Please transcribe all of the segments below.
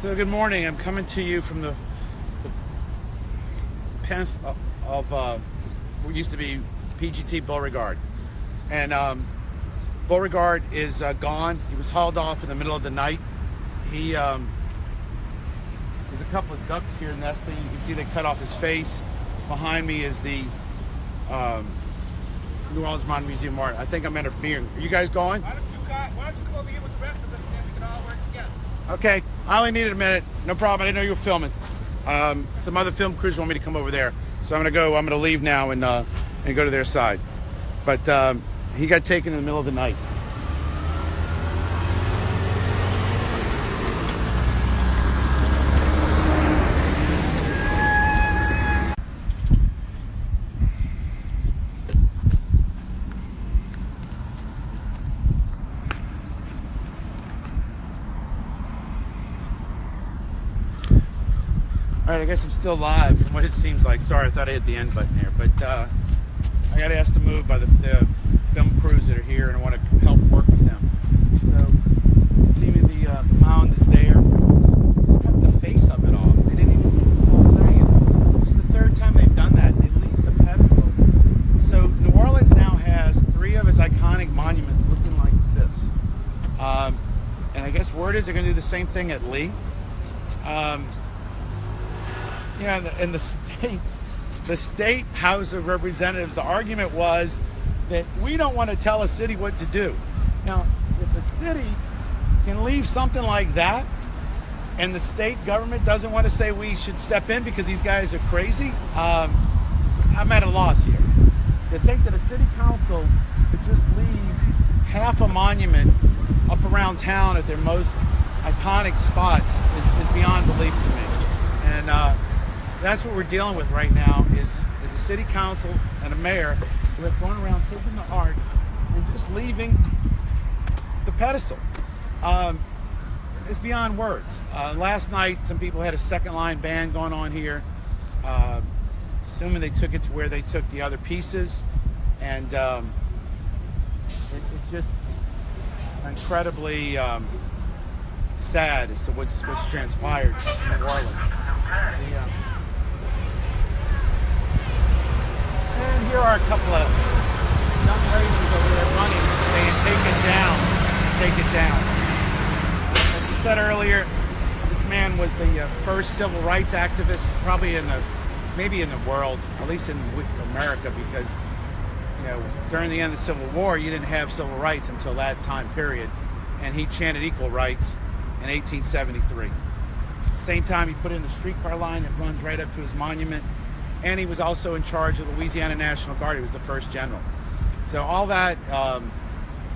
So good morning. I'm coming to you from the pen of what used to be PGT Beauregard. And Beauregard is gone. He was hauled off in the middle of the night. There's a couple of ducks here nesting. You can see they cut off his face. Behind me is the New Orleans Monument Museum Art. I think I'm interfering. Are you guys going? Why don't you come over here with the rest of us and then we can all work together? Okay, I only needed a minute. No problem. I didn't know you were filming. Some other film crews want me to come over there, so I'm gonna leave now and go to their side. But he got taken in the middle of the night. All right, I guess I'm still live from what it seems like. Sorry, I thought I hit the end button here, but I got asked to move by the film crews that are here, and I want to help work with them. So, see me, the mound is there. Just cut the face of it off. They didn't even do the whole thing. This is the third time they've done that. They leave the pedestal. So New Orleans now has 3 of its iconic monuments looking like this. And I guess word is they're going to do the same thing at Lee. You know, in the state House of Representatives, the argument was that we don't want to tell a city what to do. Now, if the city can leave something like that, and the state government doesn't want to say we should step in because these guys are crazy, I'm at a loss here. To think that a city council could just leave half a monument up around town at their most iconic spots is beyond belief to me. And that's what we're dealing with right now is a city council and a mayor who have gone around taking the art and just leaving the pedestal. It's beyond words. Last night, some people had a second line band going on here, assuming they took it to where they took the other pieces. And it's just incredibly sad as to what's transpired in New Orleans. And here are a couple of young ladies over there running, saying, "Take it down, take it down." As I said earlier, this man was the first civil rights activist, probably maybe in the world, at least in America, because during the end of the Civil War, you didn't have civil rights until that time period, and he chanted equal rights in 1873. Same time, he put in a streetcar line that runs right up to his monument, and he was also in charge of the Louisiana National Guard. He was the first general. So all that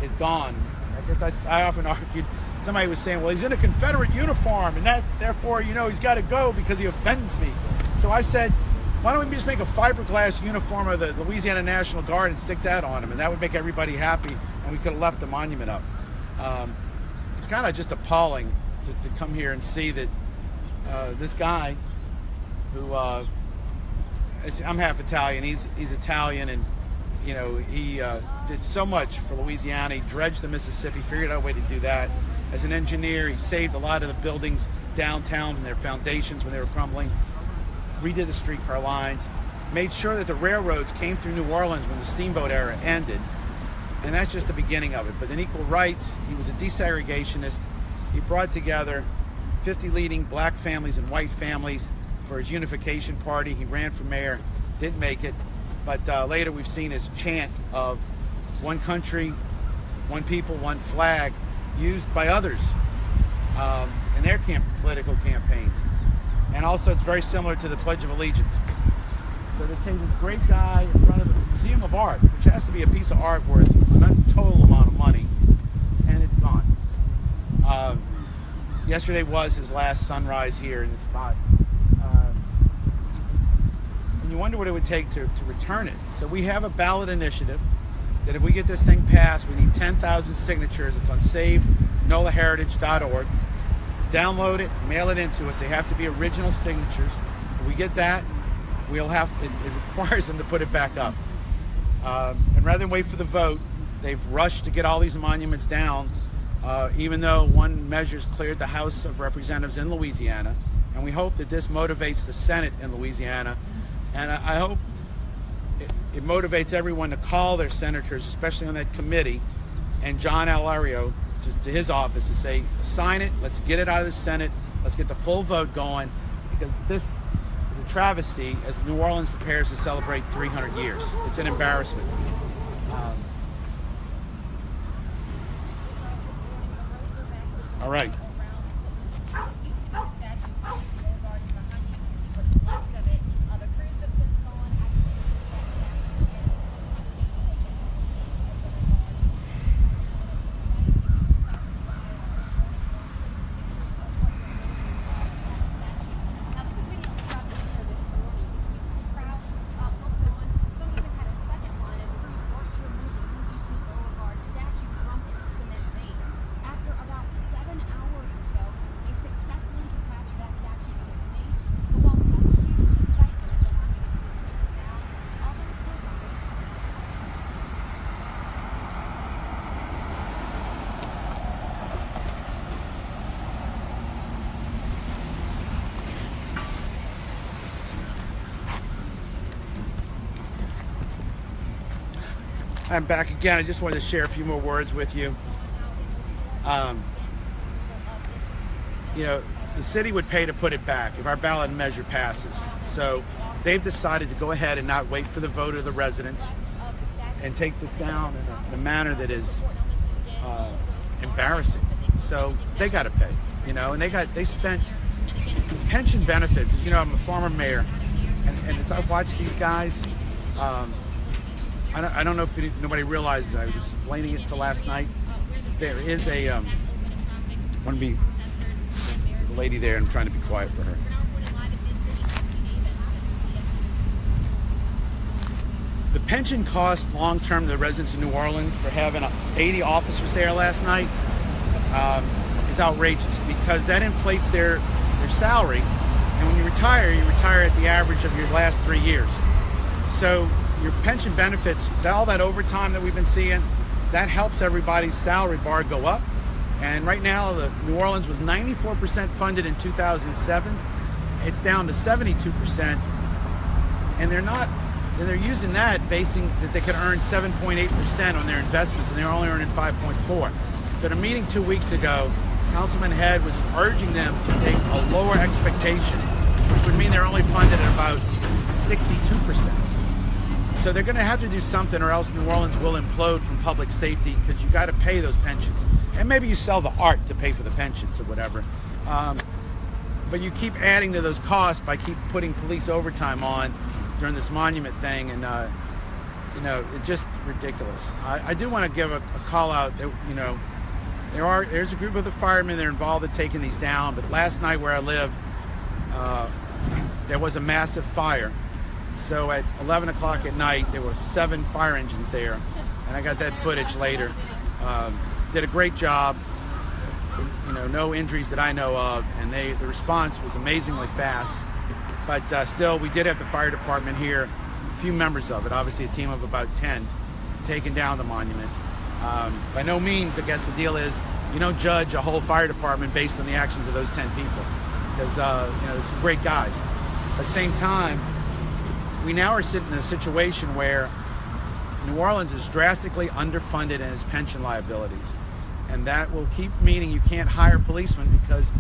is gone. I guess I often argued, somebody was saying, well, he's in a Confederate uniform, and that therefore, he's got to go because he offends me. So I said, why don't we just make a fiberglass uniform of the Louisiana National Guard and stick that on him, and that would make everybody happy, and we could have left the monument up. It's kind of just appalling to come here and see that this guy, who I'm half Italian, he's Italian, and he did so much for Louisiana. He dredged the Mississippi, figured out a way to do that. As an engineer, he saved a lot of the buildings downtown from their foundations when they were crumbling, redid the streetcar lines, made sure that the railroads came through New Orleans when the steamboat era ended. And that's just the beginning of it. But in equal rights, he was a desegregationist. He brought together 50 leading black families and white families for his unification party. He ran for mayor, didn't make it. But later we've seen his chant of one country, one people, one flag used by others in their political campaigns. And also it's very similar to the Pledge of Allegiance. So they take this great guy in front of the Museum of Art, which has to be a piece of art worth an total amount of money, and it's gone. Yesterday was his last sunrise here in the spot. And you wonder what it would take to return it. So we have a ballot initiative that if we get this thing passed, we need 10,000 signatures. It's on savenolaheritage.org. Download it, mail it into us. They have to be original signatures. If we get that, it requires them to put it back up. And rather than wait for the vote, they've rushed to get all these monuments down even though one measure's cleared the House of Representatives in Louisiana. And we hope that this motivates the Senate in Louisiana. And I hope it motivates everyone to call their senators, especially on that committee, and John Alario to his office to say, sign it, let's get it out of the Senate, let's get the full vote going, because this is a travesty as New Orleans prepares to celebrate 300 years. It's an embarrassment. All right. I'm back again. I just wanted to share a few more words with you. You know, the city would pay to put it back if our ballot measure passes. So they've decided to go ahead and not wait for the vote of the residents and take this down in a manner that is embarrassing. So they got to pay, you know, and they spent pension benefits. As you know, I'm a former mayor, and as I watch these guys, I don't know if nobody realizes, I was explaining it to last night. There is a, I want to be, there's a lady there, and I'm trying to be quiet for her. The pension cost long-term to the residents of New Orleans for having 80 officers there last night is outrageous, because that inflates their salary. And when you retire at the average of your last 3 years. So your pension benefits, all that overtime that we've been seeing, that helps everybody's salary bar go up. And right now, the New Orleans was 94% funded in 2007. It's down to 72%. And they're using that, basing that they could earn 7.8% on their investments, and they're only earning 5.4. So at a meeting 2 weeks ago, Councilman Head was urging them to take a lower expectation, which would mean they're only funded at about 62%. So they're going to have to do something, or else New Orleans will implode from public safety, because you got to pay those pensions. And maybe you sell the art to pay for the pensions or whatever. But you keep adding to those costs by keep putting police overtime on during this monument thing, and you know, it's just ridiculous. I do want to give a call out that, you know, there's a group of the firemen that are involved in taking these down, but last night where I live, there was a massive fire. So at 11 o'clock at night, there were 7 fire engines there, and I got that footage later. Did a great job, you know, no injuries that I know of, and the response was amazingly fast. But still, we did have the fire department here, a few members of it, obviously a team of about 10, taking down the monument. By no means, I guess the deal is, you don't judge a whole fire department based on the actions of those 10 people, because you know, they're some great guys. At the same time, we now are sitting in a situation where New Orleans is drastically underfunded in its pension liabilities, and that will keep meaning you can't hire policemen because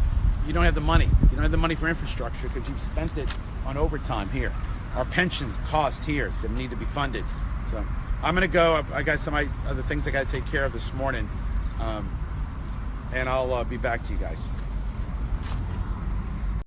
you don't have the money. You don't have the money for infrastructure because you've spent it on overtime here. Our pension costs here that need to be funded. So I'm going to go. I got some other things I got to take care of this morning, and I'll be back to you guys.